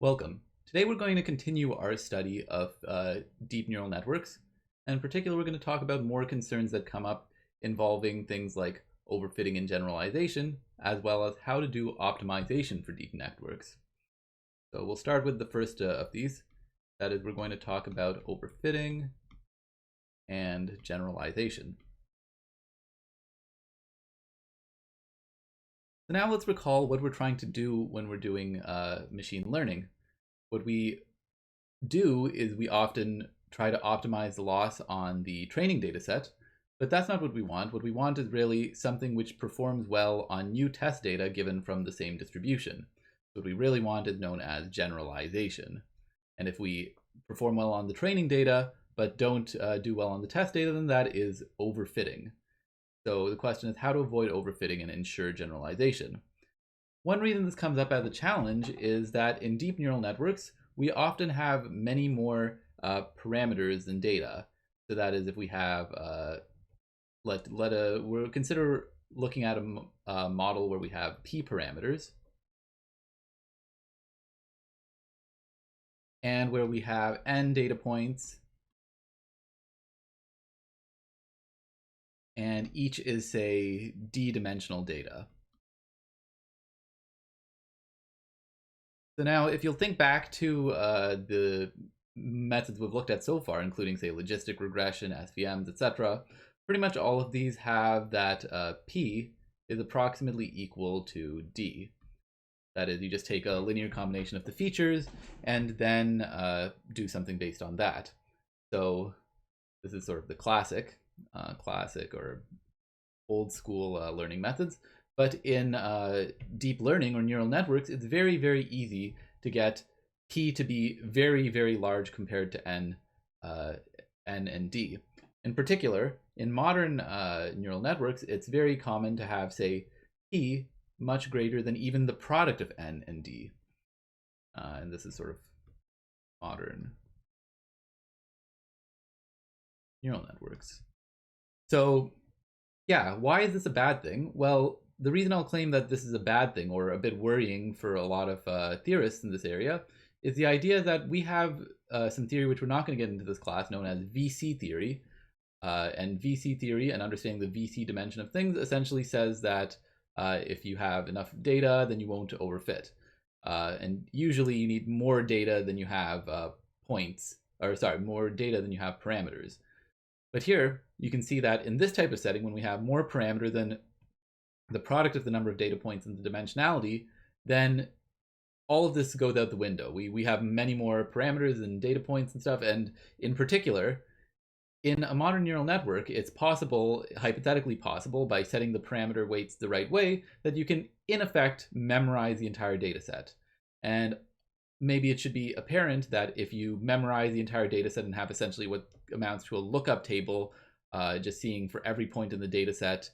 Welcome. Today we're going to continue our study of deep neural networks. And in particular, we're going to talk about more concerns that come up involving things like overfitting and generalization, as well as how to do optimization for deep networks. So we'll start with the first of these. That is, we're going to talk about overfitting and generalization. So now let's recall what we're trying to do when we're doing machine learning. What we do is we often try to optimize the loss on the training data set, but that's not what we want. What we want is really something which performs well on new test data given from the same distribution. What we really want is known as generalization. And if we perform well on the training data, but don't do well on the test data, then that is overfitting. So the question is how to avoid overfitting and ensure generalization. One reason this comes up as a challenge is that in deep neural networks, we often have many more parameters than data. So that is, if we have, we'll consider looking at a model where we have p parameters, and where we have n data points, and each is, say, d-dimensional data. So now, if you'll think back to the methods we've looked at so far, including, say, logistic regression, SVMs, etc., pretty much all of these have that p is approximately equal to d. That is, you just take a linear combination of the features and then do something based on that. So this is sort of the classic or old school learning methods. But in deep learning or neural networks, it's very, very easy to get p to be very, very large compared to n and d. In particular, in modern neural networks, it's very common to have, say, p much greater than even the product of n and d. And this is sort of modern neural networks. So yeah, why is this a bad thing? Well, the reason I'll claim that this is a bad thing or a bit worrying for a lot of theorists in this area is the idea that we have some theory which we're not going to get into this class known as VC theory. And VC theory and understanding the VC dimension of things essentially says that if you have enough data, then you won't overfit. And usually you need more data than you have more data than you have parameters. But here you can see that in this type of setting, when we have more parameter than the product of the number of data points and the dimensionality, then all of this goes out the window. We have many more parameters and data points and stuff. And in particular, in a modern neural network, it's possible, hypothetically possible, by setting the parameter weights the right way, that you can, in effect, memorize the entire data set. And maybe it should be apparent that if you memorize the entire data set and have essentially what amounts to a lookup table, just seeing for every point in the data set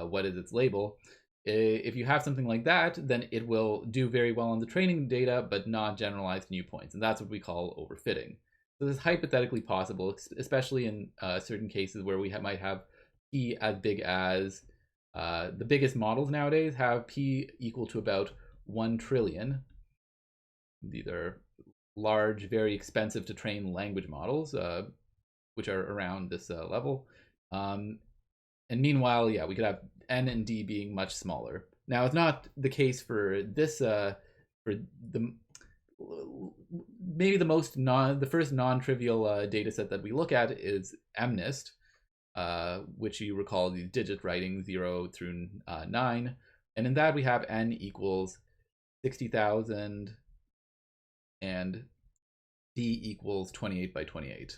what is its label, if you have something like that, then it will do very well on the training data, but not generalize to new points. And that's what we call overfitting. So this is hypothetically possible, especially in certain cases where we might have p as big as the biggest models nowadays have p equal to about 1 trillion. These are large, very expensive to train language models, which are around this level. And meanwhile, yeah, we could have n and d being much smaller. Now, it's not the case for this, for the maybe the first non-trivial data set that we look at is MNIST, which you recall these digit writing 0 through 9. And in that we have n equals 60,000 and d equals 28 by 28.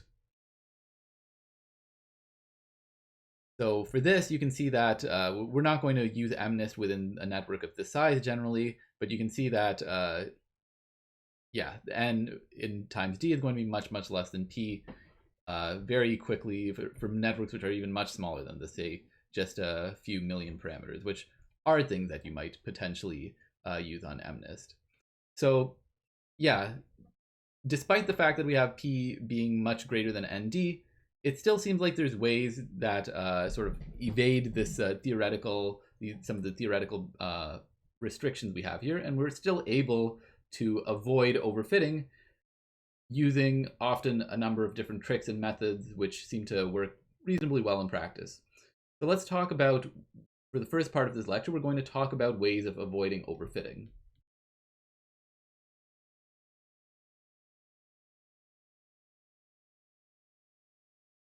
So for this, you can see that we're not going to use MNIST within a network of this size generally, but you can see that yeah, n in times d is going to be much, much less than p very quickly for networks which are even much smaller than this, say just a few million parameters, which are things that you might potentially use on MNIST. So yeah, despite the fact that we have p being much greater than nd, it still seems like there's ways that sort of evade this some of the theoretical restrictions we have here, and we're still able to avoid overfitting using often a number of different tricks and methods which seem to work reasonably well in practice. So let's talk about, for the first part of this lecture, we're going to talk about ways of avoiding overfitting.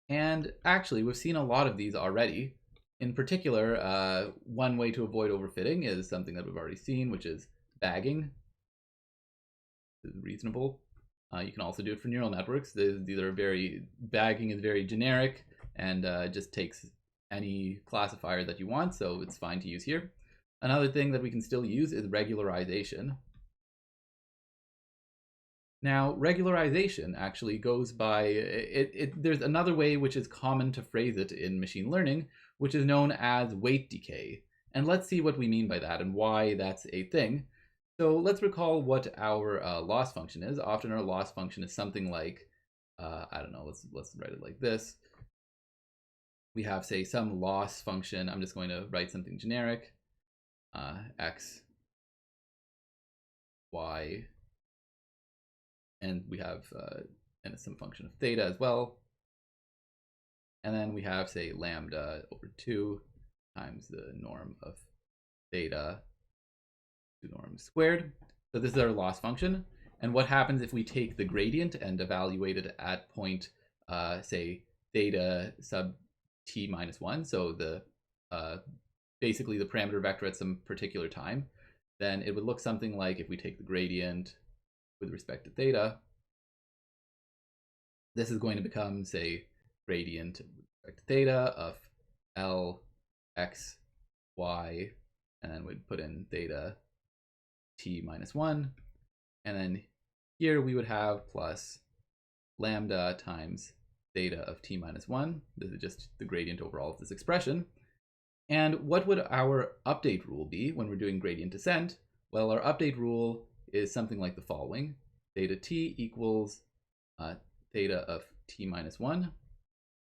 And actually, we've seen a lot of these already. In particular, one way to avoid overfitting is something that we've already seen, which is bagging. This is reasonable. You can also do it for neural networks. Bagging is very generic and just takes any classifier that you want, so it's fine to use here. Another thing that we can still use is regularization. Now, regularization actually goes by, there's another way which is common to phrase it in machine learning, which is known as weight decay. And let's see what we mean by that and why that's a thing. So let's recall what our loss function is. Often our loss function is something like, I don't know, let's write it like this. We have, say, some loss function. I'm just going to write something generic, x, y, and we have and some function of theta as well. And then we have, say, lambda over 2 times the norm of theta to norm squared. So this is our loss function. And what happens if we take the gradient and evaluate it at point, say, theta sub t minus 1, so the basically the parameter vector at some particular time, then it would look something like, if we take the gradient with respect to theta, this is going to become, say, gradient with respect to theta of L, x, y, and then we'd put in theta t minus 1, and then here we would have plus lambda times theta of t minus 1. This is just the gradient over all of this expression. And what would our update rule be when we're doing gradient descent? Well, our update rule is something like the following. Theta t equals theta of t minus 1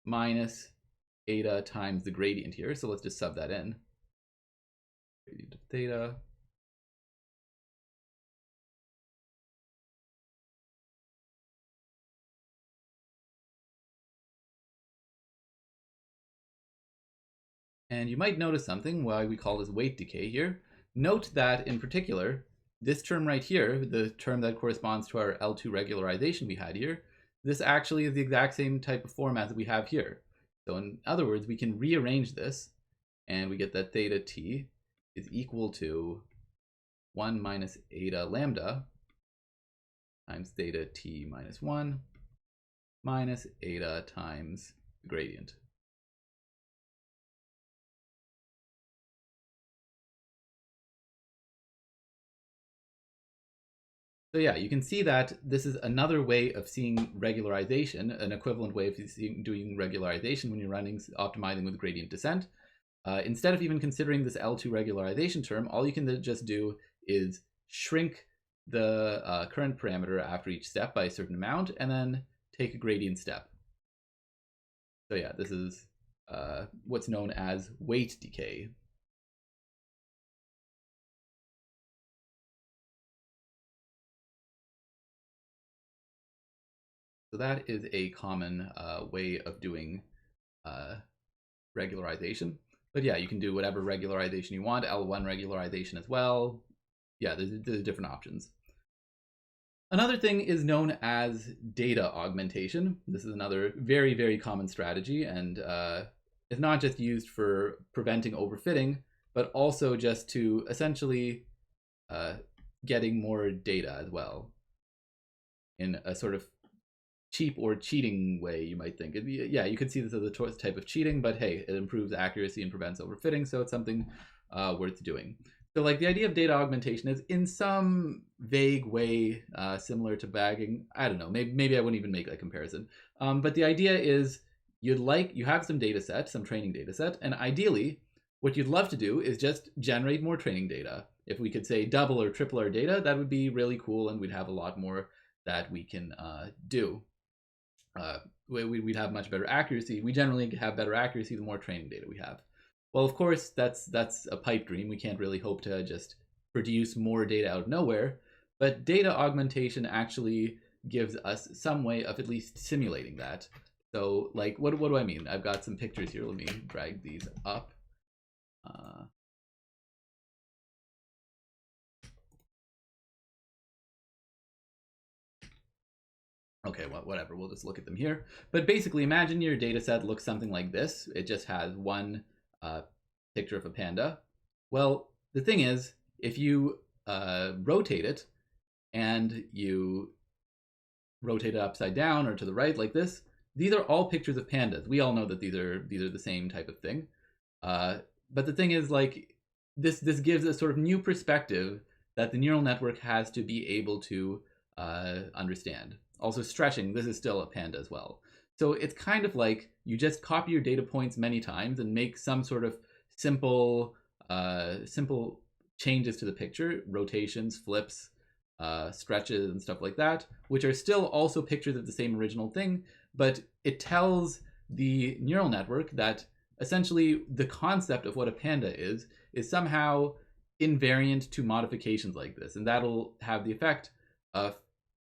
minus eta times the gradient here. So let's just sub that in. Gradient of theta. And you might notice something why we call this weight decay here. Note that in particular, this term right here, the term that corresponds to our L2 regularization we had here, this actually is the exact same type of format that we have here. So in other words, we can rearrange this and we get that theta t is equal to 1 minus eta lambda times theta t minus 1 minus eta times the gradient. So yeah, you can see that this is another way of seeing regularization, an equivalent way of doing regularization when you're optimizing with gradient descent. Instead of even considering this L2 regularization term, all you can just do is shrink the current parameter after each step by a certain amount, and then take a gradient step. So yeah, this is what's known as weight decay. So that is a common way of doing regularization. But yeah, you can do whatever regularization you want, L1 regularization as well. Yeah, there's different options. Another thing is known as data augmentation. This is another very, very common strategy, and it's not just used for preventing overfitting, but also just to essentially getting more data as well in a sort of cheap or cheating way, you might think. Yeah, you could see this as a type of cheating, but hey, it improves accuracy and prevents overfitting, so it's something worth doing. So like the idea of data augmentation is in some vague way similar to bagging. I don't know, maybe I wouldn't even make that comparison. But the idea is you have some data set, some training data set, and ideally what you'd love to do is just generate more training data. If we could say double or triple our data, that would be really cool, and we'd have a lot more that we can do. We'd have much better accuracy. We generally have better accuracy the more training data we have. Well, of course, that's a pipe dream. We can't really hope to just produce more data out of nowhere. But data augmentation actually gives us some way of at least simulating that. So like, what do I mean? I've got some pictures here. Let me drag these up. Okay, well, whatever, we'll just look at them here. But basically, imagine your data set looks something like this. It just has one picture of a panda. Well, the thing is, if you rotate it and you rotate it upside down or to the right like this, these are all pictures of pandas. We all know that these are the same type of thing. But the thing is, like, this gives a sort of new perspective that the neural network has to be able to understand. Also, stretching, this is still a panda as well. So it's kind of like you just copy your data points many times and make some sort of simple changes to the picture, rotations, flips, stretches, and stuff like that, which are still also pictures of the same original thing, but it tells the neural network that essentially the concept of what a panda is somehow invariant to modifications like this, and that'll have the effect of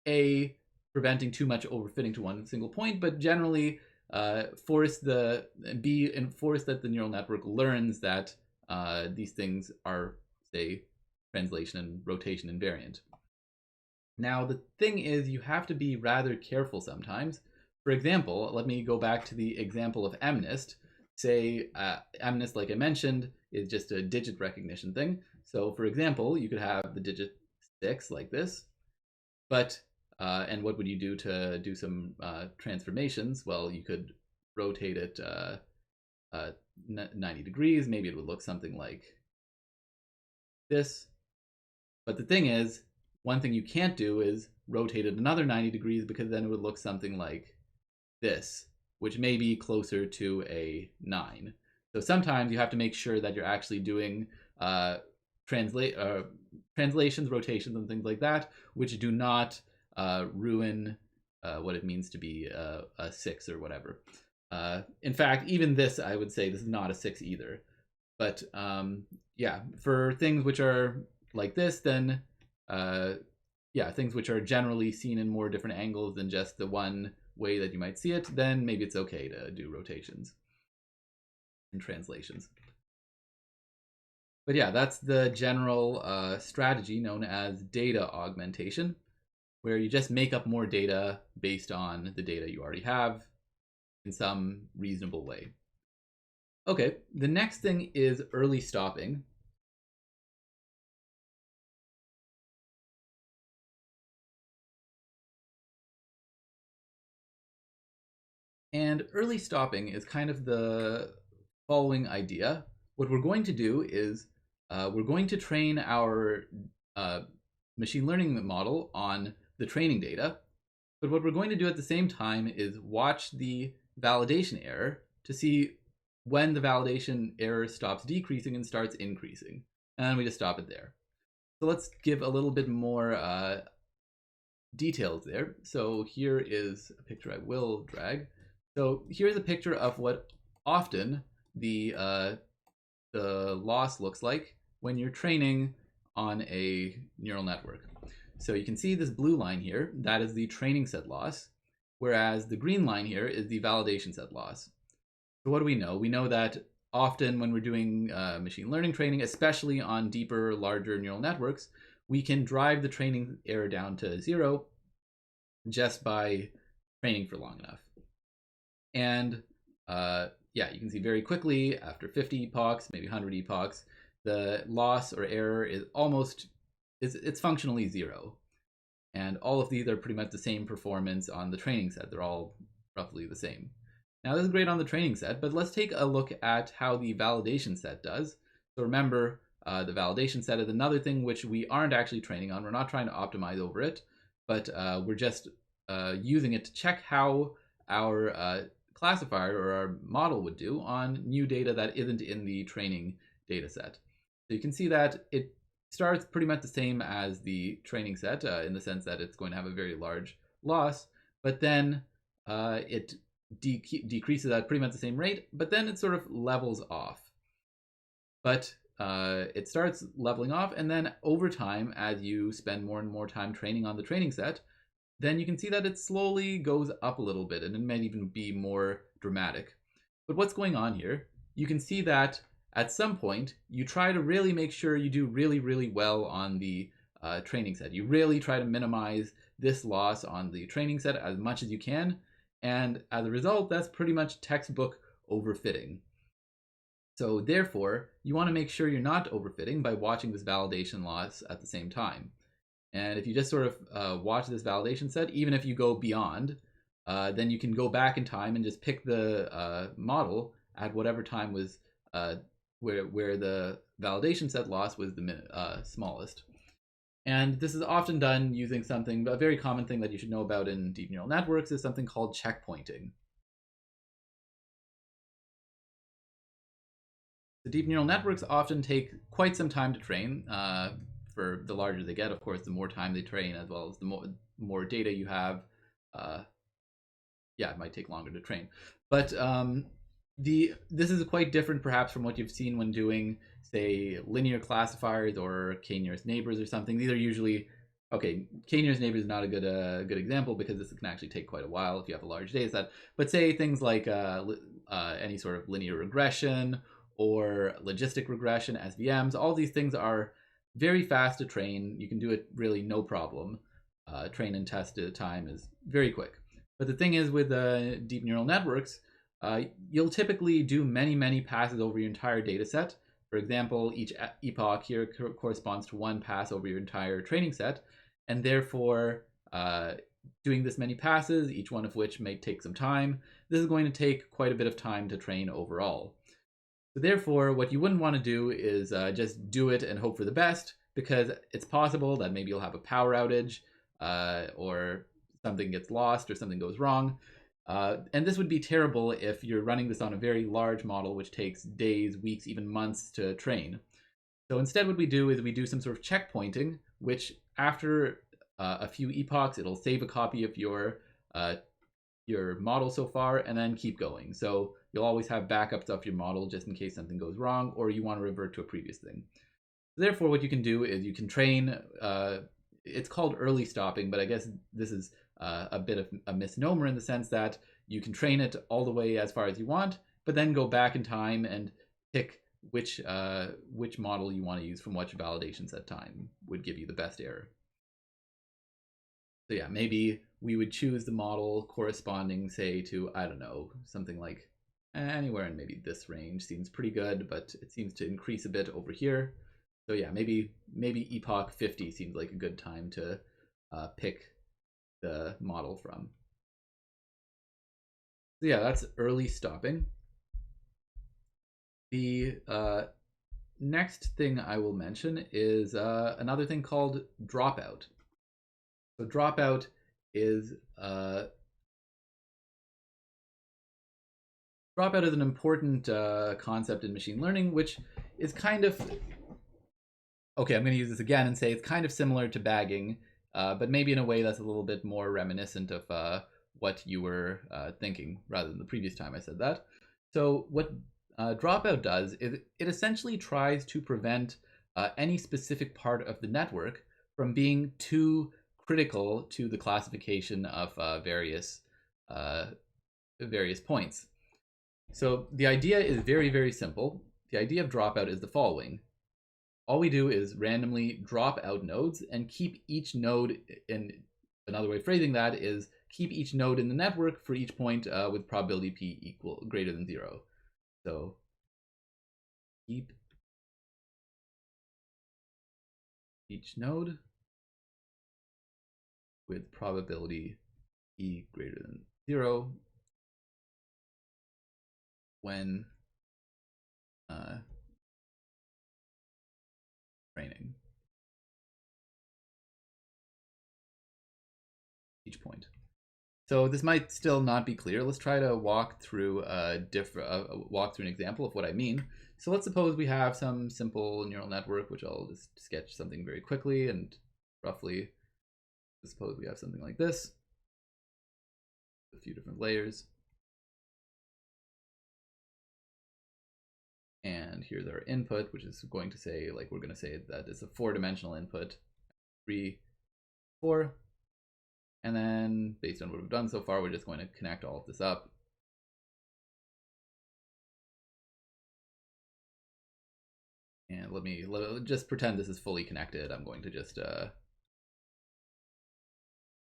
A, preventing too much overfitting to one single point, but generally enforce that the neural network learns that these things are, say, translation and rotation invariant. Now, the thing is, you have to be rather careful sometimes. For example, let me go back to the example of MNIST. Say, MNIST, like I mentioned, is just a digit recognition thing. So, for example, you could have the digit 6 like this, but and what would you do to do some transformations? Well, you could rotate it 90 degrees. Maybe it would look something like this. But the thing is, one thing you can't do is rotate it another 90 degrees, because then it would look something like this, which may be closer to a 9. So sometimes you have to make sure that you're actually doing translations, rotations, and things like that, which do not ruin what it means to be a 6 or whatever. In fact, even this, I would say this is not a 6 either. But yeah, for things which are like this, then things which are generally seen in more different angles than just the one way that you might see it, then maybe it's okay to do rotations and translations. But yeah, that's the general strategy known as data augmentation, where you just make up more data based on the data you already have in some reasonable way. Okay, the next thing is early stopping. And early stopping is kind of the following idea. What we're going to do is we're going to train our machine learning model on the training data. But what we're going to do at the same time is watch the validation error to see when the validation error stops decreasing and starts increasing. And then we just stop it there. So let's give a little bit more details there. So here is a picture I will drag. So here's a picture of what often the loss looks like when you're training on a neural network. So you can see this blue line here, that is the training set loss, whereas the green line here is the validation set loss. So what do we know? We know that often when we're doing machine learning training, especially on deeper, larger neural networks, we can drive the training error down to 0 just by training for long enough. And yeah, you can see very quickly after 50 epochs, maybe 100 epochs, the loss or error is it's functionally 0. And all of these are pretty much the same performance on the training set. They're all roughly the same. Now this is great on the training set, but let's take a look at how the validation set does. So remember, the validation set is another thing which we aren't actually training on. We're not trying to optimize over it, but we're just using it to check how our classifier or our model would do on new data that isn't in the training data set. So you can see that it starts pretty much the same as the training set in the sense that it's going to have a very large loss, but then it decreases at pretty much the same rate, but then it sort of levels off. But it starts leveling off, and then over time, as you spend more and more time training on the training set, then you can see that it slowly goes up a little bit, and it might even be more dramatic. But what's going on here? You can see that at some point, you try to really make sure you do really, really well on the training set. You really try to minimize this loss on the training set as much as you can. And as a result, that's pretty much textbook overfitting. So therefore, you want to make sure you're not overfitting by watching this validation loss at the same time. And if you just sort of watch this validation set, even if you go beyond, then you can go back in time and just pick the model at whatever time was where the validation set loss was the smallest. And this is often done using something, a very common thing that you should know about in deep neural networks is something called checkpointing. The deep neural networks often take quite some time to train. For the larger they get, of course, the more time they train, as well as the more data you have. Yeah, it might take longer to train. But this is quite different, perhaps, from what you've seen when doing, say, linear classifiers or k-nearest neighbors or something. These are usually okay. K-nearest neighbors is not a good example because this can actually take quite a while if you have a large data set. But say things like any sort of linear regression or logistic regression, SVMs, all these things are very fast to train. You can do it really no problem. Train and test time is very quick. But the thing is with deep neural networks, you'll typically do many, many passes over your entire data set. For example, each epoch here corresponds to one pass over your entire training set. And therefore, doing this many passes, each one of which may take some time, this is going to take quite a bit of time to train overall. So therefore, what you wouldn't want to do is just do it and hope for the best, because it's possible that maybe you'll have a power outage or something gets lost or something goes wrong. And this would be terrible if you're running this on a very large model, which takes days, weeks, even months to train. So instead what we do is we do some sort of checkpointing, which after a few epochs, it'll save a copy of your model so far and then keep going. So you'll always have backups of your model just in case something goes wrong or you want to revert to a previous thing. Therefore, what you can do is you can train, it's called early stopping, but I guess this is a bit of a misnomer in the sense that you can train it all the way as far as you want, but then go back in time and pick which model you want to use from which validation set time would give you the best error. So yeah, maybe we would choose the model corresponding, say, to, I don't know, something like anywhere in maybe this range seems pretty good, but it seems to increase a bit over here. So yeah, maybe epoch 50 seems like a good time to pick the model from. So yeah, that's early stopping. The next thing I will mention is another thing called dropout. So dropout is an important concept in machine learning, which is kind of okay. I'm going to use this again and say it's kind of similar to bagging, but maybe in a way that's a little bit more reminiscent of what you were thinking rather than the previous time I said that. So what dropout does is it essentially tries to prevent any specific part of the network from being too critical to the classification of various points. So the idea is very, very simple. The idea of dropout is the following. All we do is randomly drop out nodes and keep each node, in another way of phrasing that is keep each node in the network for each point with probability p greater than 0. So keep each node with probability p greater than 0 when training each point. So this might still not be clear. Let's try to walk through an example of what I mean. So let's suppose we have some simple neural network, which I'll just sketch something very quickly and roughly. Suppose we have something like this, a few different layers. And here's our input, which is going to say, like, we're going to say that it's a 4-dimensional input, 3, 4. And then based on what we've done so far, we're just going to connect all of this up. And let me just pretend this is fully connected. I'm going to just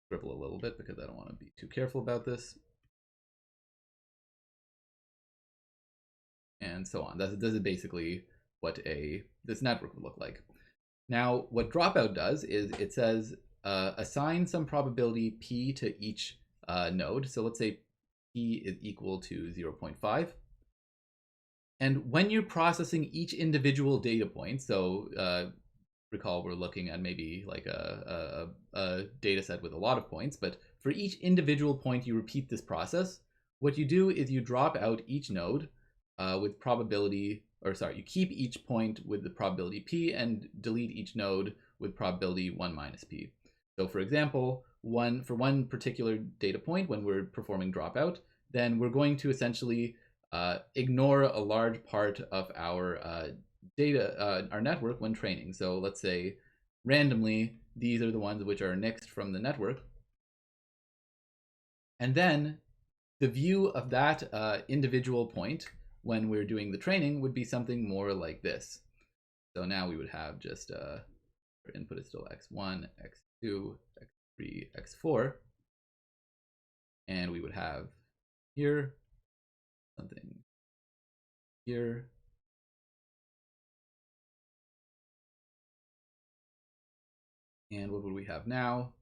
scribble a little bit because I don't want to be too careful about this. And so on. This is basically what this network would look like. Now, what Dropout does is it says assign some probability p to each node. So let's say p is equal to 0.5. And when you're processing each individual data point, so recall we're looking at maybe like a data set with a lot of points, but for each individual point you repeat this process, what you do is you drop out each node with probability, or sorry, you keep each point with the probability p and delete each node with probability 1 minus p. So for example, for one particular data point, when we're performing dropout, then we're going to essentially ignore a large part of our data, our network when training. So let's say randomly, these are the ones which are nixed from the network. And then the view of that individual point when we're doing the training would be something more like this. So now we would have just our input is still x1, x2, x3, x4. And we would have here something here. And what would we have now?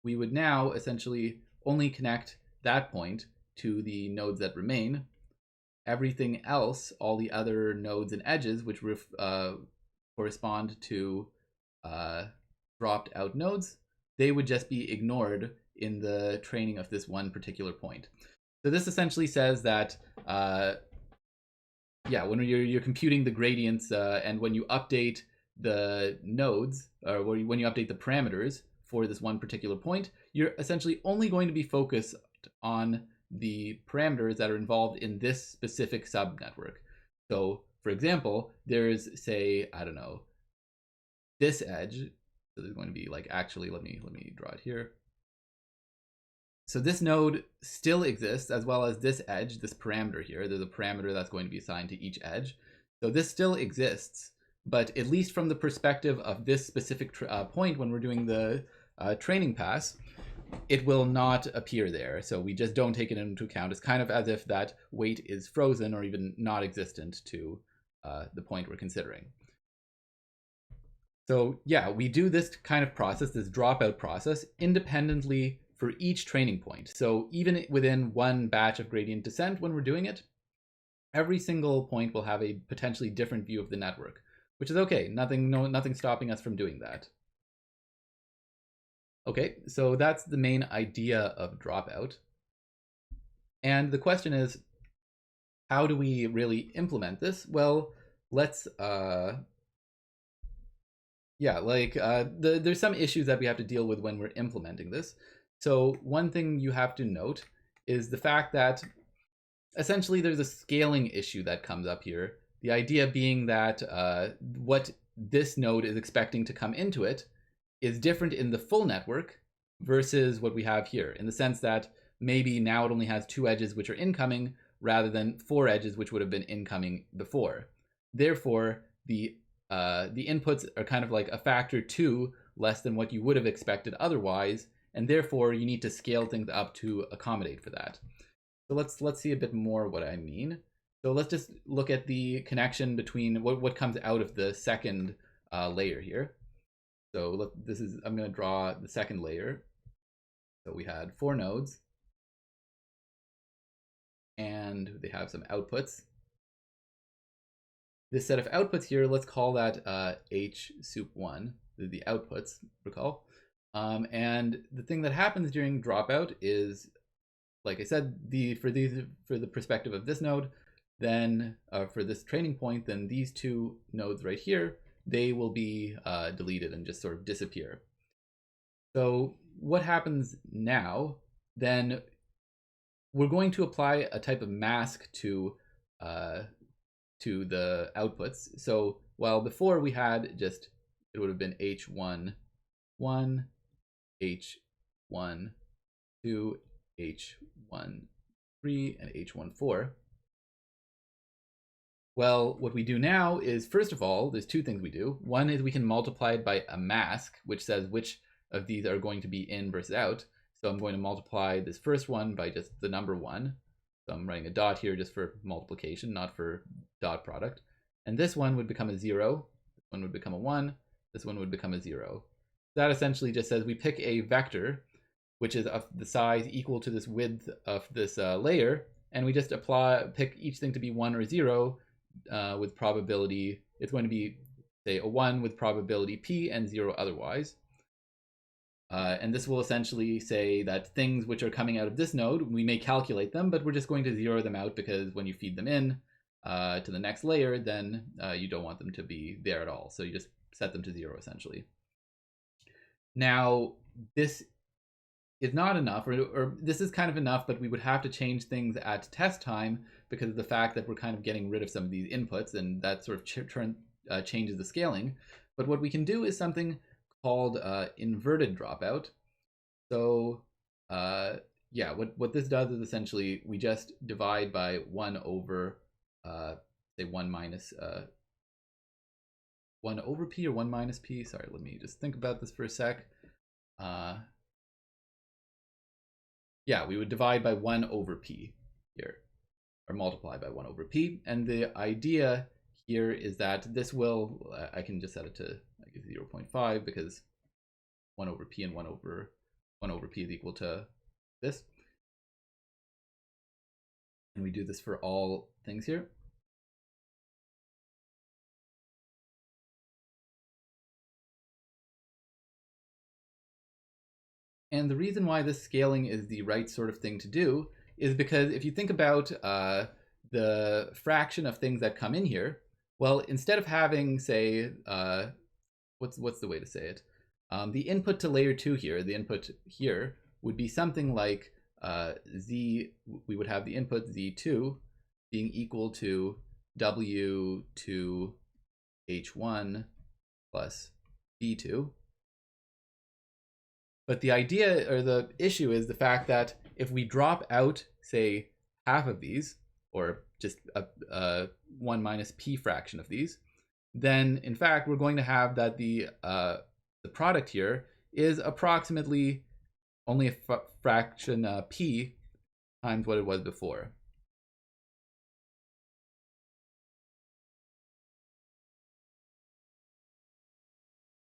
We would now essentially only connect that point to the nodes that remain. Everything else, all the other nodes and edges, which correspond to dropped out nodes, they would just be ignored in the training of this one particular point. So this essentially says that, when you're computing the gradients and when you update the nodes, or when you update the parameters for this one particular point, you're essentially only going to be focused on the parameters that are involved in this specific subnetwork. So for example, there's, say, I don't know, this edge. So there's going to be like, actually, let me draw it here. So this node still exists, as well as this edge, this parameter here. There's a parameter that's going to be assigned to each edge. So this still exists, but at least from the perspective of this specific point when we're doing the training pass, it will not appear there. So we just don't take it into account. It's kind of as if that weight is frozen or even not existent to the point we're considering. So yeah, we do this kind of process, this dropout process, independently for each training point. So even within one batch of gradient descent, when we're doing it, every single point will have a potentially different view of the network, which is okay. Nothing stopping us from doing that. Okay, so that's the main idea of dropout. And the question is, how do we really implement this? Well, let's there's some issues that we have to deal with when we're implementing this. So one thing you have to note is the fact that essentially there's a scaling issue that comes up here. The idea being that what this node is expecting to come into it is different in the full network versus what we have here, in the sense that maybe now it only has 2 edges which are incoming rather than 4 edges which would have been incoming before. Therefore, the inputs are kind of like a factor 2 less than what you would have expected otherwise, and therefore you need to scale things up to accommodate for that. So let's see a bit more what I mean. So let's just look at the connection between what comes out of the second layer here. So look, I'm going to draw the second layer. So we had 4 nodes, and they have some outputs. This set of outputs here, let's call that H soup 1, the outputs, recall. And the thing that happens during dropout is, like I said, for the perspective of this node, then for this training point, then these 2 nodes right here, they will be deleted and just sort of disappear. So what happens now, then we're going to apply a type of mask to to the outputs. So while before we had just, it would have been H1, 1, H1, 2, H1, 3, and H1, 4. Well, what we do now is, first of all, there's two things we do. One is we can multiply it by a mask, which says which of these are going to be in versus out. So I'm going to multiply this first one by just the number 1. So I'm writing a dot here just for multiplication, not for dot product. And this one would become a 0. This one would become a 1. This one would become a 0. That essentially just says we pick a vector, which is of the size equal to this width of this layer, and we just pick each thing to be 1 or 0 with probability. It's going to be, say, a 1 with probability p and 0 otherwise. And this will essentially say that things which are coming out of this node, we may calculate them, but we're just going to zero them out because when you feed them in to the next layer, then you don't want them to be there at all. So you just set them to 0 essentially. Now, this is not enough, or this is kind of enough, but we would have to change things at test time because of the fact that we're kind of getting rid of some of these inputs, and that sort of changes the scaling. But what we can do is something called inverted dropout. So yeah, what this does is essentially we just divide by 1 over, say 1 minus 1 over p or 1 minus p. Sorry, let me just think about this for a sec. Yeah, we would divide by 1 over p here, or multiply by 1 over p. And the idea here is that this will, I can just set it to, I guess, 0.5 because 1 over p and 1 over p is equal to this. And we do this for all things here. And the reason why this scaling is the right sort of thing to do is because if you think about the fraction of things that come in here, well, instead of having, say, what's the way to say it? The input to layer 2 here, the input here, would be something like we would have the input Z2 being equal to W2 H1 plus B2. But the idea, or the issue, is the fact that if we drop out, say, half of these, or just a 1 minus p fraction of these, then in fact we're going to have that the product here is approximately only a fraction p times what it was before.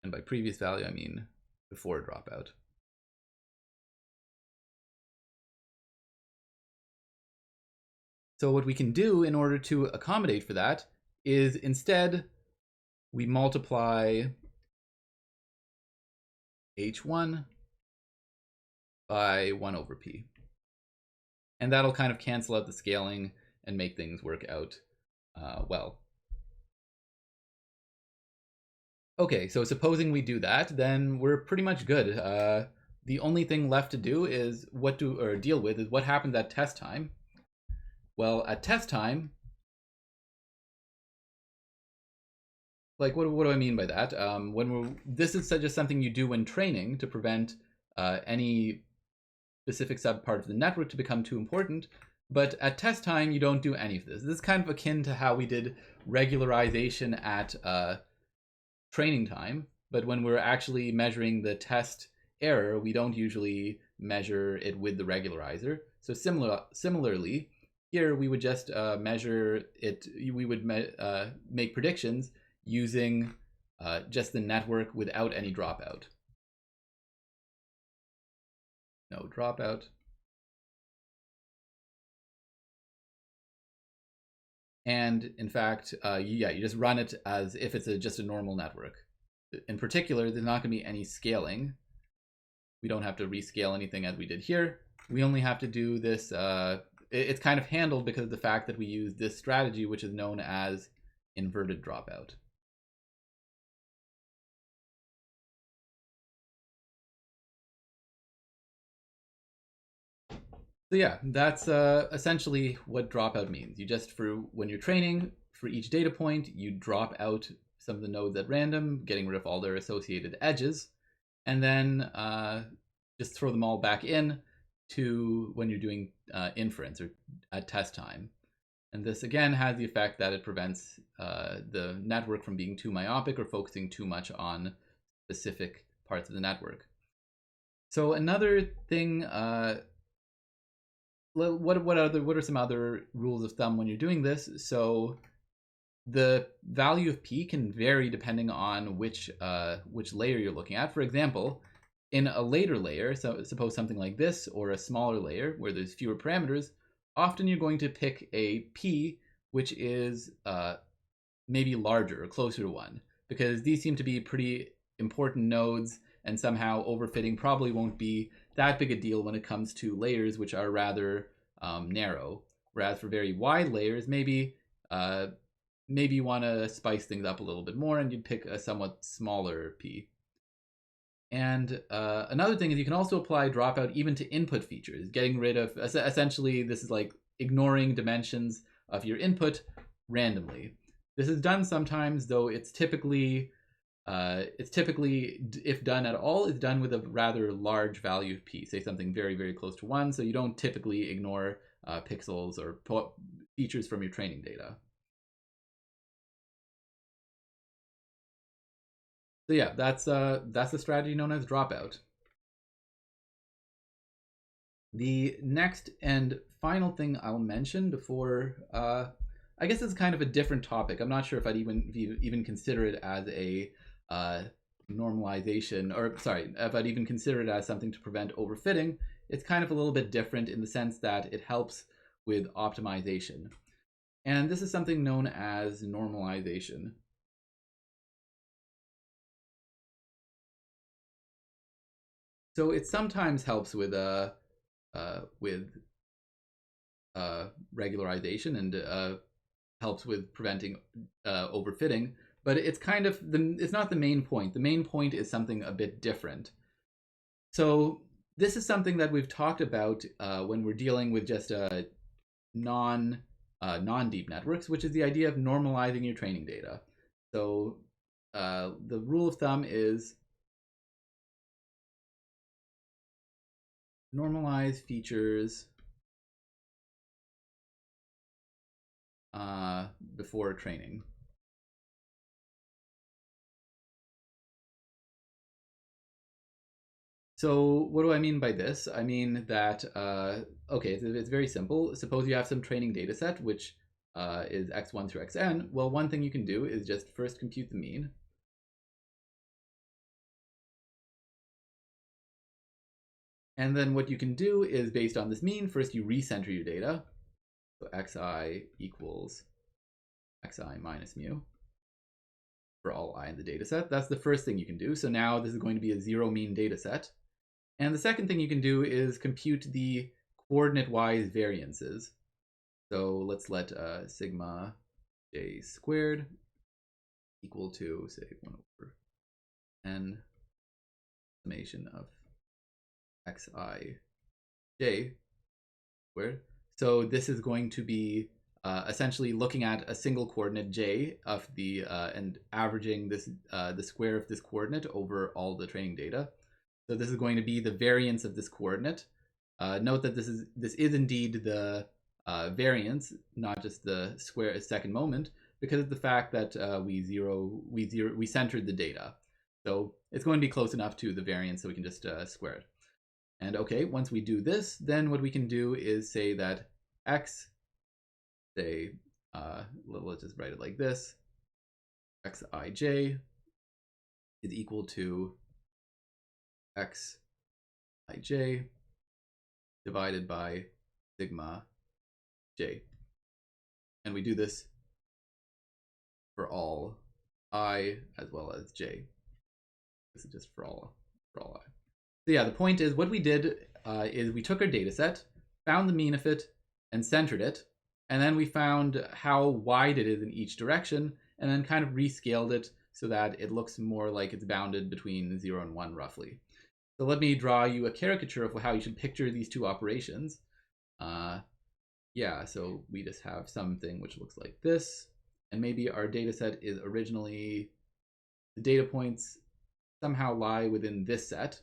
And by previous value, I mean before dropout. So what we can do in order to accommodate for that is instead we multiply H1 by 1 over p. And that'll kind of cancel out the scaling and make things work out well. Okay, so supposing we do that, then we're pretty much good. The only thing left to do is deal with is what happens at test time. Well, at test time, like what do I mean by that? This is just something you do when training to prevent any specific subpart of the network to become too important. But at test time, you don't do any of this. This is kind of akin to how we did regularization at training time, but when we're actually measuring the test error, we don't usually measure it with the regularizer. So similarly, here we would just measure it, we would make predictions using just the network without any dropout. No dropout. And in fact, yeah, you just run it as if it's just a normal network. In particular, there's not going to be any scaling. We don't have to rescale anything as we did here. We only have to do this. It's kind of handled because of the fact that we use this strategy, which is known as inverted dropout. So yeah, that's essentially what dropout means. You just, when you're training, for each data point, you drop out some of the nodes at random, getting rid of all their associated edges, and then just throw them all back in to when you're doing inference or at test time. And this again has the effect that it prevents the network from being too myopic or focusing too much on specific parts of the network. So another thing, what are some other rules of thumb when you're doing this? So the value of p can vary depending on which layer you're looking at. For example, in a later layer, so suppose something like this, or a smaller layer where there's fewer parameters, often you're going to pick a p which is maybe larger or closer to 1, because these seem to be pretty important nodes, and somehow overfitting probably won't be that big a deal when it comes to layers which are rather narrow. Whereas for very wide layers, maybe you want to spice things up a little bit more, and you'd pick a somewhat smaller p. And another thing is you can also apply dropout even to input features, getting rid of, essentially this is like ignoring dimensions of your input randomly. This is done sometimes, though it's typically, if done at all, is done with a rather large value of p, say something very, very close to 1, so you don't typically ignore pixels or features from your training data. So yeah, that's the strategy known as dropout. The next and final thing I'll mention before, I guess it's kind of a different topic. I'm not sure if I'd even consider it as a normalization, or sorry, if I'd even consider it as something to prevent overfitting. It's kind of a little bit different in the sense that it helps with optimization. And this is something known as normalization. So it sometimes helps with regularization and helps with preventing overfitting, but it's kind of it's not the main point. The main point is something a bit different. So this is something that we've talked about when we're dealing with just non-deep networks, which is the idea of normalizing your training data. So the rule of thumb is normalize features before training. So what do I mean by this? I mean that, okay, it's very simple. Suppose you have some training data set, which is x1 through xn. Well, one thing you can do is just first compute the mean. And then what you can do is, based on this mean, first you recenter your data. So xi equals xi minus mu for all I in the data set. That's the first thing you can do. So now this is going to be a zero mean data set. And the second thing you can do is compute the coordinate-wise variances. So let's let sigma j squared equal to, say, 1 over n summation of xi j squared. So this is going to be essentially looking at a single coordinate j of the and averaging this the square of this coordinate over all the training data. So this is going to be the variance of this coordinate. Note that this is indeed the variance, not just the square second moment, because of the fact that we centered the data. So it's going to be close enough to the variance so we can just square it. And okay, once we do this, then what we can do is say that x, say, let's just write it like this, xij is equal to xij divided by sigma j. And we do this for all I as well as j. This is just for all I. So yeah, the point is what we did is we took our data set, found the mean of it, and centered it, and then we found how wide it is in each direction, and then kind of rescaled it so that it looks more like it's bounded between 0 and 1 roughly. So let me draw you a caricature of how you should picture these two operations. Yeah, so we just have something which looks like this, and maybe our data set is originally, the data points somehow lie within this set.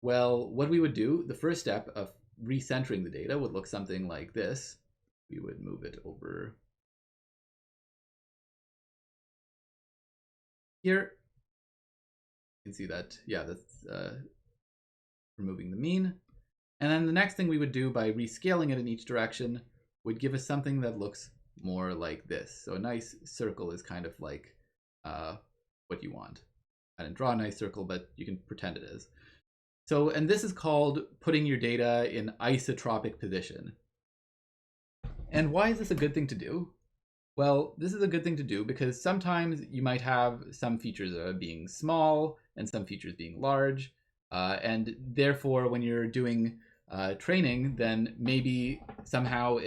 Well, what we would do, the first step of recentering the data would look something like this. We would move it over here. You can see that, yeah, that's removing the mean. And then the next thing we would do by rescaling it in each direction would give us something that looks more like this. So a nice circle is kind of like what you want. I didn't draw a nice circle, but you can pretend it is. So, and this is called putting your data in isotropic position. And why is this a good thing to do? Well, this is a good thing to do because sometimes you might have some features being small and some features being large. And therefore, when you're doing training, then maybe somehow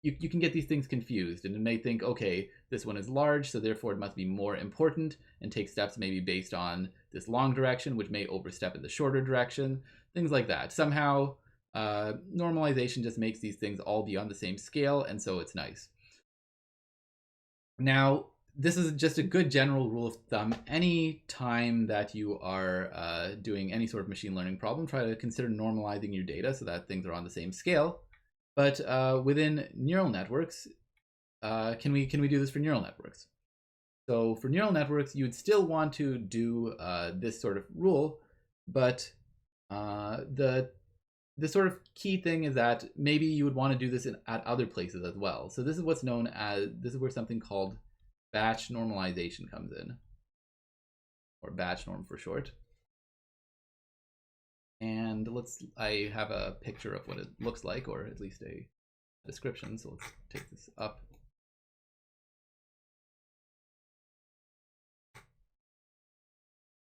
you can get these things confused, and it may think, okay, this one is large, so therefore it must be more important, and take steps maybe based on this long direction, which may overstep in the shorter direction, things like that. Somehow, normalization just makes these things all be on the same scale, and so it's nice. Now, this is just a good general rule of thumb. Any time that you are doing any sort of machine learning problem, try to consider normalizing your data so that things are on the same scale. But within neural networks, can we do this for neural networks? So for neural networks, you would still want to do this sort of rule, but the sort of key thing is that maybe you would want to do this at other places as well. So this is what's known as, this is where something called batch normalization comes in, or batch norm for short. And I have a picture of what it looks like, or at least a description. So let's take this up.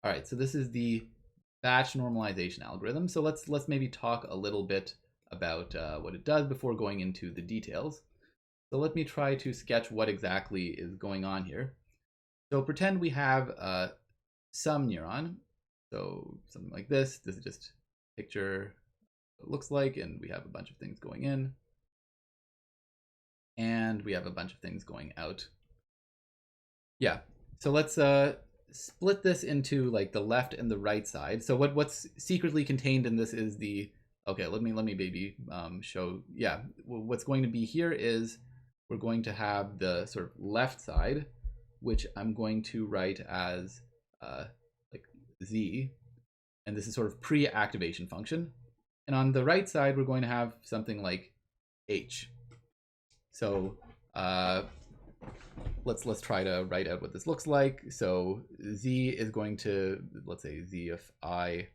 All right, so this is the batch normalization algorithm. So let's maybe talk a little bit about what it does before going into the details. So let me try to sketch what exactly is going on here. So pretend we have some neuron. So something like this. This is just a picture what it looks like, and we have a bunch of things going in. And we have a bunch of things going out. Yeah, so let's split this into like the left and the right side. So what's secretly contained in this is the, okay, let me maybe show, yeah, what's going to be here is we're going to have the sort of left side, which I'm going to write as like Z, and this is sort of pre-activation function. And on the right side, we're going to have something like H. So let's try to write out what this looks like. So Z is going to, let's say Z of I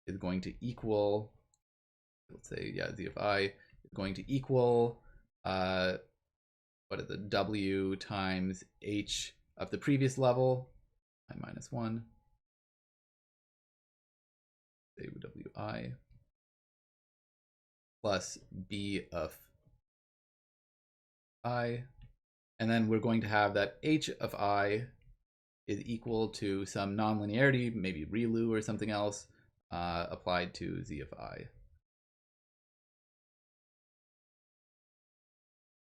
is going to equal, let's say, yeah, Z of I is going to equal, what is it, W times H of the previous level, I minus 1, say WI, plus B of I. And then we're going to have that H of I is equal to some nonlinearity, maybe ReLU or something else, applied to Z of I.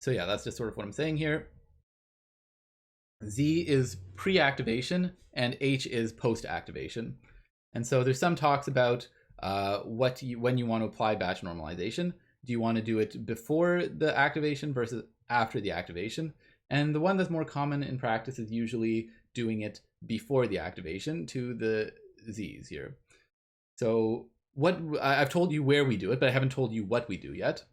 So yeah, that's just sort of what I'm saying here. Z is pre-activation and H is post-activation. And so there's some talks about when you want to apply batch normalization. Do you want to do it before the activation versus after the activation? And the one that's more common in practice is usually doing it before the activation to the Z's here. So I've told you where we do it, but I haven't told you what we do yet.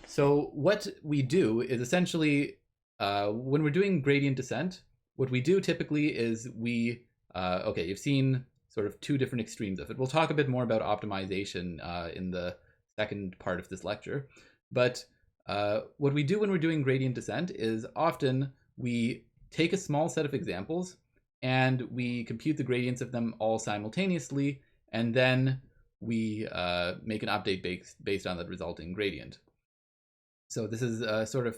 So what we do is essentially, when we're doing gradient descent, what we do typically is we, okay, you've seen sort of two different extremes of it. We'll talk a bit more about optimization in the second part of this lecture. But what we do when we're doing gradient descent is often we take a small set of examples and we compute the gradients of them all simultaneously, and then we make an update based on that resulting gradient. So this is sort of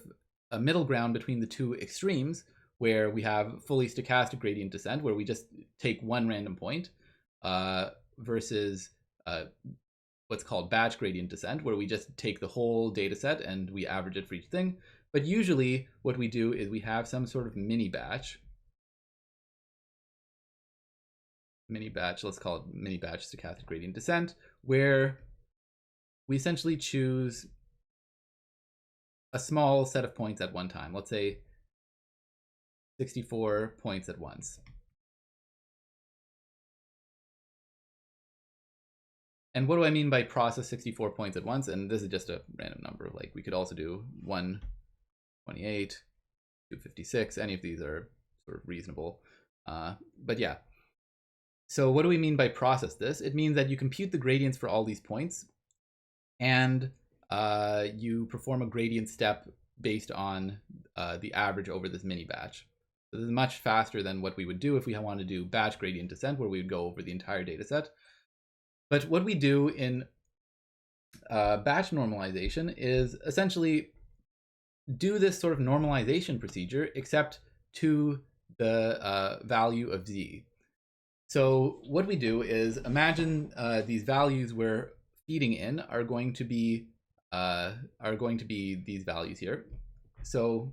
a middle ground between the two extremes, where we have fully stochastic gradient descent, where we just take one random point, versus what's called batch gradient descent, where we just take the whole data set and we average it for each thing. But usually what we do is we have some sort of mini batch, let's call it mini batch stochastic gradient descent, where we essentially choose a small set of points at one time. Let's say 64 points at once. And what do I mean by process 64 points at once? And this is just a random number. Like we could also do 128, 256. Any of these are sort of reasonable. But yeah. So what do we mean by process this? It means that you compute the gradients for all these points, and you perform a gradient step based on the average over this mini batch. So this is much faster than what we would do if we wanted to do batch gradient descent, where we would go over the entire data set. But what we do in batch normalization is essentially do this sort of normalization procedure, except to the value of z. So what we do is imagine these values we're feeding in are going to be these values here. So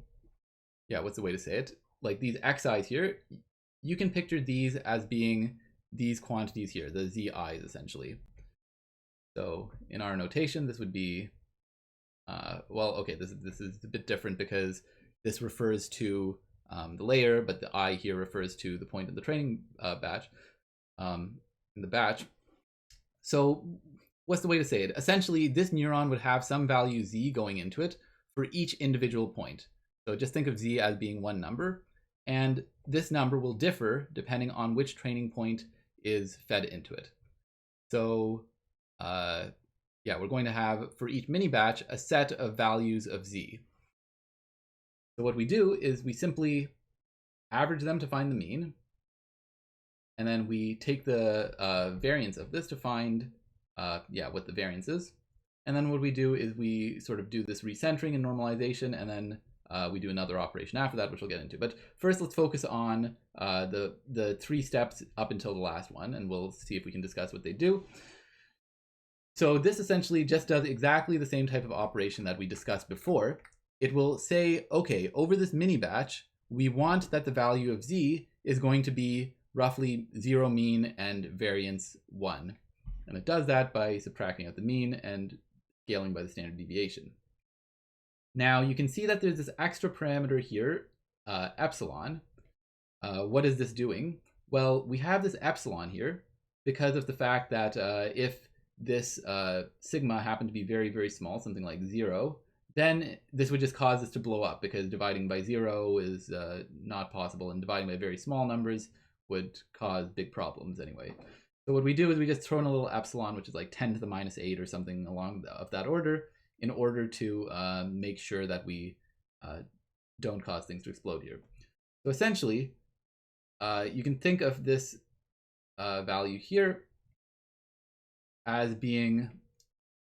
yeah, what's the way to say it? Like these xi's here, you can picture these as being these quantities here, the zi's essentially. So in our notation, this would be, well, okay, this is a bit different because this refers to the layer, but the I here refers to the point of the training batch, in the batch. So what's the way to say it? Essentially, this neuron would have some value z going into it for each individual point. So just think of z as being one number, and this number will differ depending on which training point is fed into it. So yeah, we're going to have for each mini batch a set of values of z. So what we do is we simply average them to find the mean, and then we take the variance of this to find what the variance is. And then what we do is we sort of do this recentering and normalization, and then we do another operation after that, which we'll get into. But first, let's focus on the 3 steps up until the last one, and we'll see if we can discuss what they do. So this essentially just does exactly the same type of operation that we discussed before. It will say, okay, over this mini batch, we want that the value of z is going to be roughly 0 mean and variance 1. And it does that by subtracting out the mean and scaling by the standard deviation. Now you can see that there's this extra parameter here, epsilon. What is this doing? Well, we have this epsilon here because of the fact that if this sigma happened to be very, very small, something like 0, then this would just cause this to blow up, because dividing by 0 is not possible, and dividing by very small numbers would cause big problems anyway. So what we do is we just throw in a little epsilon, which is like 10 to the minus 8 or something along of that order, in order to make sure that we don't cause things to explode here. So essentially, you can think of this value here as being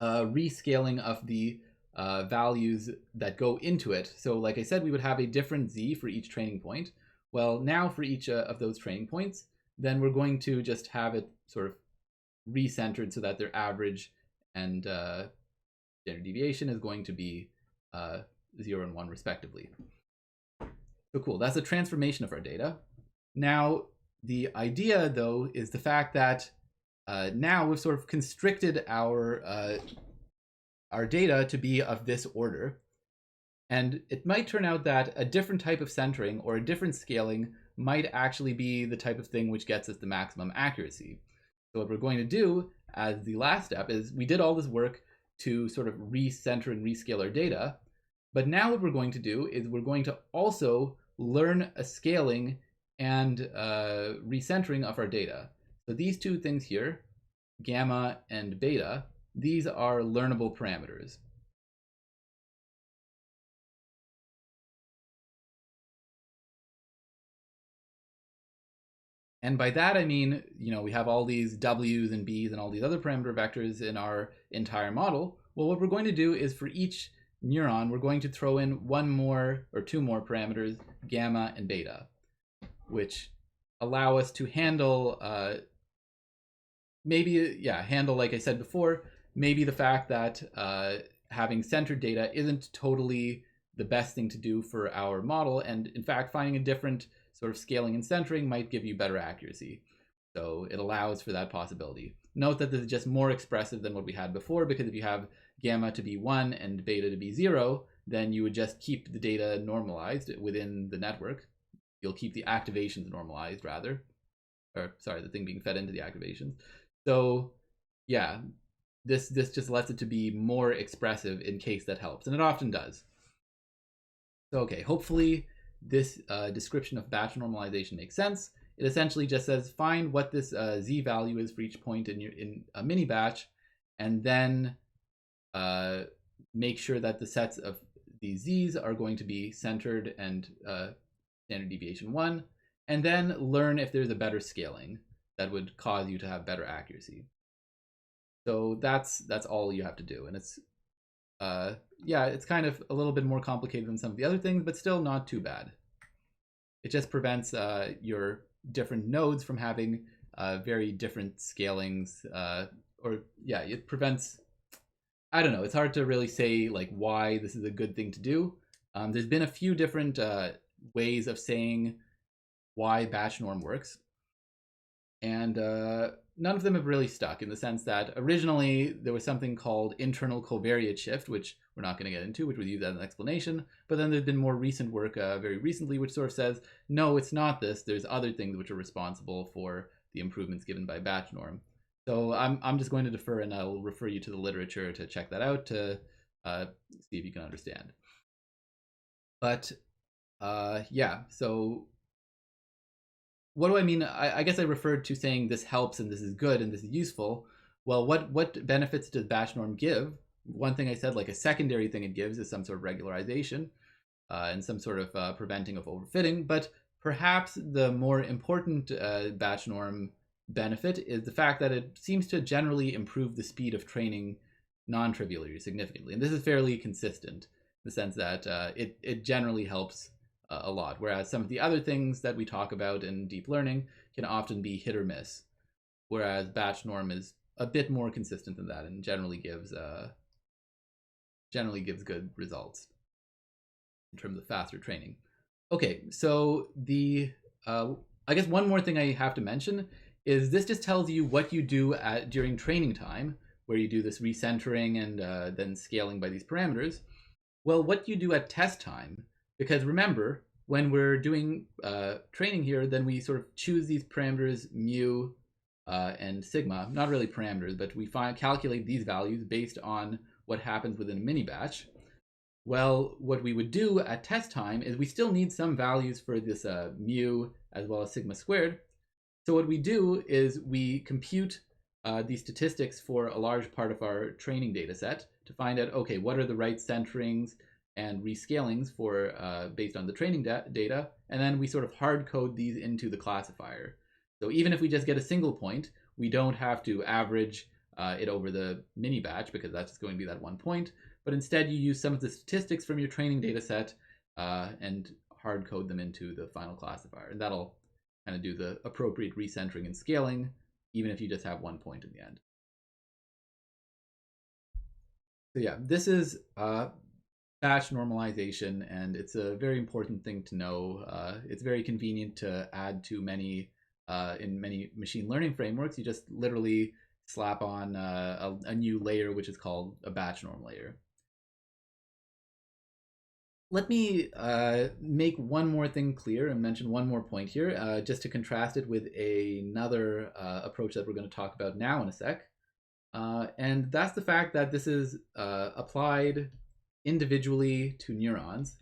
a rescaling of the values that go into it. So like I said, we would have a different z for each training point. Well, now for each of those training points, then we're going to just have it sort of recentered so that their average and standard deviation is going to be 0 and 1 respectively. So cool, that's a transformation of our data. Now, the idea though is the fact that now we've sort of constricted our data to be of this order. And it might turn out that a different type of centering or a different scaling might actually be the type of thing which gets us the maximum accuracy. So what we're going to do as the last step is we did all this work to sort of recenter and rescale our data. But now what we're going to do is we're going to also learn a scaling and recentering of our data. So these two things here, gamma and beta, these are learnable parameters. And by that, I mean, we have all these W's and B's and all these other parameter vectors in our entire model. Well, what we're going to do is for each neuron, we're going to throw in 1 more or 2 more parameters, gamma and beta, which allow us to handle, handle, like I said before, maybe the fact that having centered data isn't totally the best thing to do for our model. And in fact, finding a different sort of scaling and centering might give you better accuracy. So it allows for that possibility. Note that this is just more expressive than what we had before, because if you have gamma to be 1 and beta to be 0, then you would just keep the data normalized within the network. You'll keep the activations normalized, rather. Or, sorry, the thing being fed into the activations. So, yeah, this just lets it to be more expressive in case that helps, and it often does. So, okay, hopefully this description of batch normalization makes sense. It essentially just says find what this z value is for each point in a mini batch, and then make sure that the sets of these z's are going to be centered and standard deviation 1, and then learn if there's a better scaling that would cause you to have better accuracy. So that's all you have to do, and it's yeah, it's kind of a little bit more complicated than some of the other things, but still not too bad. It just prevents your different nodes from having very different scalings, or yeah, it prevents, I don't know, it's hard to really say like why this is a good thing to do. There's been a few different ways of saying why batch norm works, and none of them have really stuck, in the sense that originally there was something called internal covariate shift, which we're not going to get into, which was used as an explanation, but then there's been more recent work very recently which sort of says, no, it's not this, there's other things which are responsible for the improvements given by batch norm. So I'm just going to defer, and I'll refer you to the literature to check that out to see if you can understand. But yeah, so what do I mean? I guess I referred to saying this helps and this is good and this is useful. Well, what benefits does batch norm give? One thing I said, like a secondary thing it gives, is some sort of regularization and some sort of preventing of overfitting. But perhaps the more important batch norm benefit is the fact that it seems to generally improve the speed of training non-trivially or significantly. And this is fairly consistent in the sense that it generally helps a lot, whereas some of the other things that we talk about in deep learning can often be hit or miss, whereas batch norm is a bit more consistent than that and generally gives good results in terms of faster training. Okay, so the I guess one more thing I have to mention is this just tells you what you do during training time, where you do this recentering and then scaling by these parameters. Well, what you do at test time, because remember, when we're doing training here, then we sort of choose these parameters mu and sigma, not really parameters, but we calculate these values based on what happens within a mini batch. Well, what we would do at test time is we still need some values for this mu as well as sigma squared. So what we do is we compute these statistics for a large part of our training data set to find out, okay, what are the right centerings and rescalings for based on the training data, and then we sort of hard code these into the classifier. So even if we just get a single point, we don't have to average it over the mini batch, because that's just going to be that 1 point, but instead you use some of the statistics from your training data set and hard code them into the final classifier, and that'll kind of do the appropriate recentering and scaling, even if you just have 1 point in the end. So yeah, this is batch normalization, and it's a very important thing to know. It's very convenient to add to many in many machine learning frameworks. You just literally slap on a new layer, which is called a batch norm layer. Let me make one more thing clear and mention one more point here, just to contrast it with another approach that we're going to talk about now in a sec. And that's the fact that this is applied individually to neurons.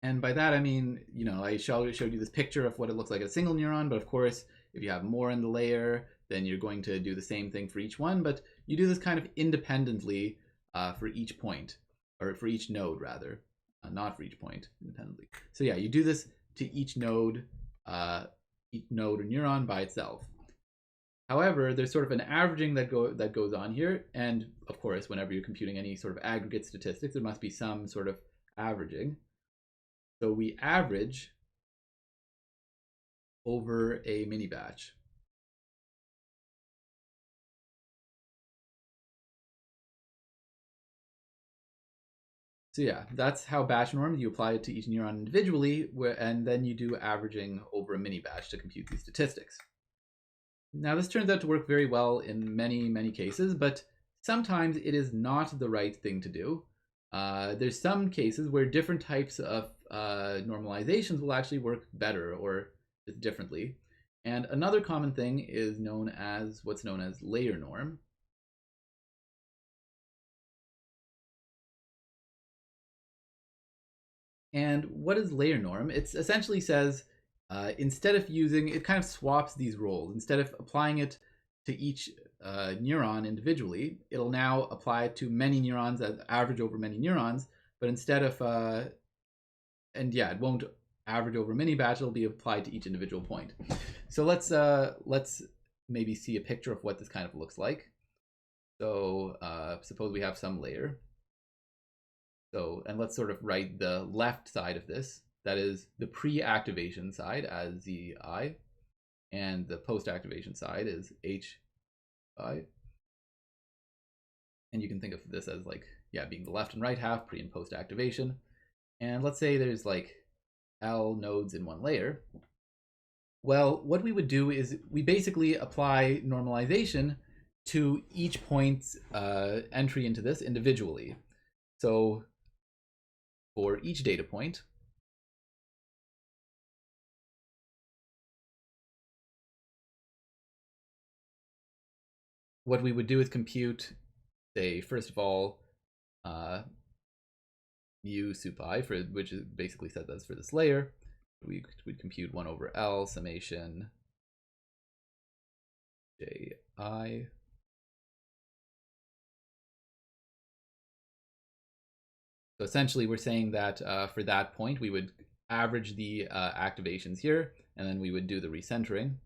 And by that, I mean, you know, I showed you this picture of what it looks like a single neuron, but of course, if you have more in the layer, then you're going to do the same thing for each one, but you do this kind of independently for each point, or for each node rather, not for each point independently. So yeah, you do this to each node or neuron by itself. However, there's sort of an averaging that goes on here, and of course, whenever you're computing any sort of aggregate statistics, there must be some sort of averaging. So we average over a mini batch. So yeah, that's how batch norms, you apply it to each neuron individually, and then you do averaging over a mini batch to compute these statistics. Now this turns out to work very well in many, many cases, but sometimes it is not the right thing to do. There's some cases where different types of normalizations will actually work better or differently. And another common thing is what's known as layer norm. And what is layer norm? It essentially says, instead of it kind of swaps these roles. Instead of applying it to each neuron individually, it'll now apply it to many neurons that average over many neurons. But instead of, it won't average over mini batch, it'll be applied to each individual point. So let's maybe see a picture of what this kind of looks like. So suppose we have some layer. So, and let's sort of write the left side of this. That is the pre-activation side as ZI, and the post-activation side is HI. And you can think of this as like, being the left and right half, pre and post-activation. And let's say there's like L nodes in one layer. Well, what we would do is we basically apply normalization to each point's entry into this individually. So for each data point, what we would do is compute, say, first of all, mu sup I, which is basically set as for this layer. We'd compute 1 over L summation Ji. So essentially, we're saying that for that point, we would average the activations here, and then we would do the recentering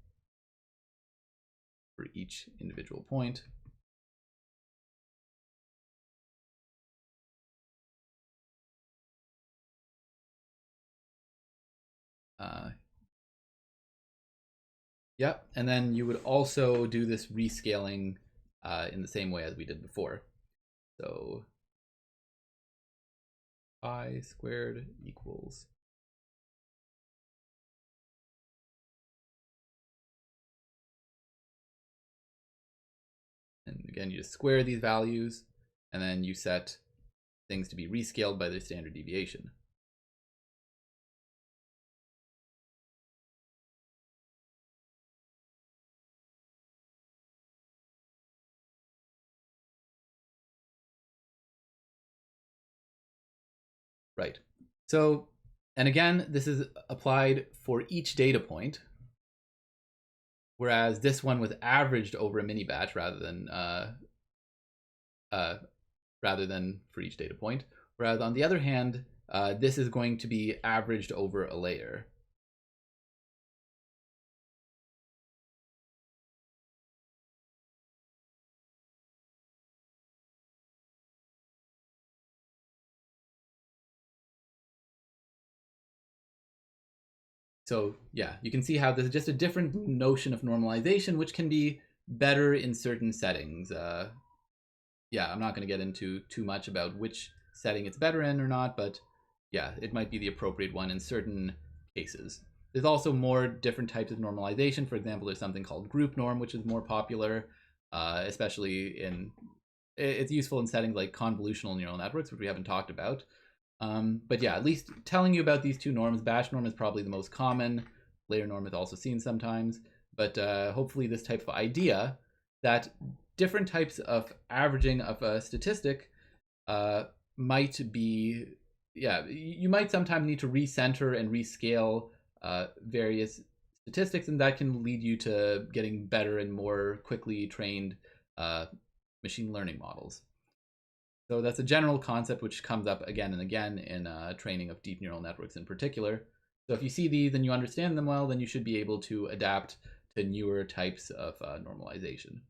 for each individual point. Yep, and then you would also do this rescaling in the same way as we did before. So I squared equals and again you just square these values and then you set things to be rescaled by their standard deviation. Right. So, and again, this is applied for each data point, whereas this one was averaged over a mini batch rather than for each data point. Whereas on the other hand, this is going to be averaged over a layer. So yeah, you can see how this is just a different notion of normalization, which can be better in certain settings. Yeah, I'm not going to get into too much about which setting it's better in or not, but yeah, it might be the appropriate one in certain cases. There's also more different types of normalization. For example, there's something called group norm, which is more popular, especially it's useful in settings like convolutional neural networks, which we haven't talked about. But yeah, at least telling you about these two norms. Batch norm is probably the most common. Layer norm is also seen sometimes. But hopefully this type of idea that different types of averaging of a statistic might be, you might sometimes need to recenter and rescale various statistics, and that can lead you to getting better and more quickly trained machine learning models. So that's a general concept which comes up again and again in training of deep neural networks in particular. So if you see these and you understand them well, then you should be able to adapt to newer types of normalization.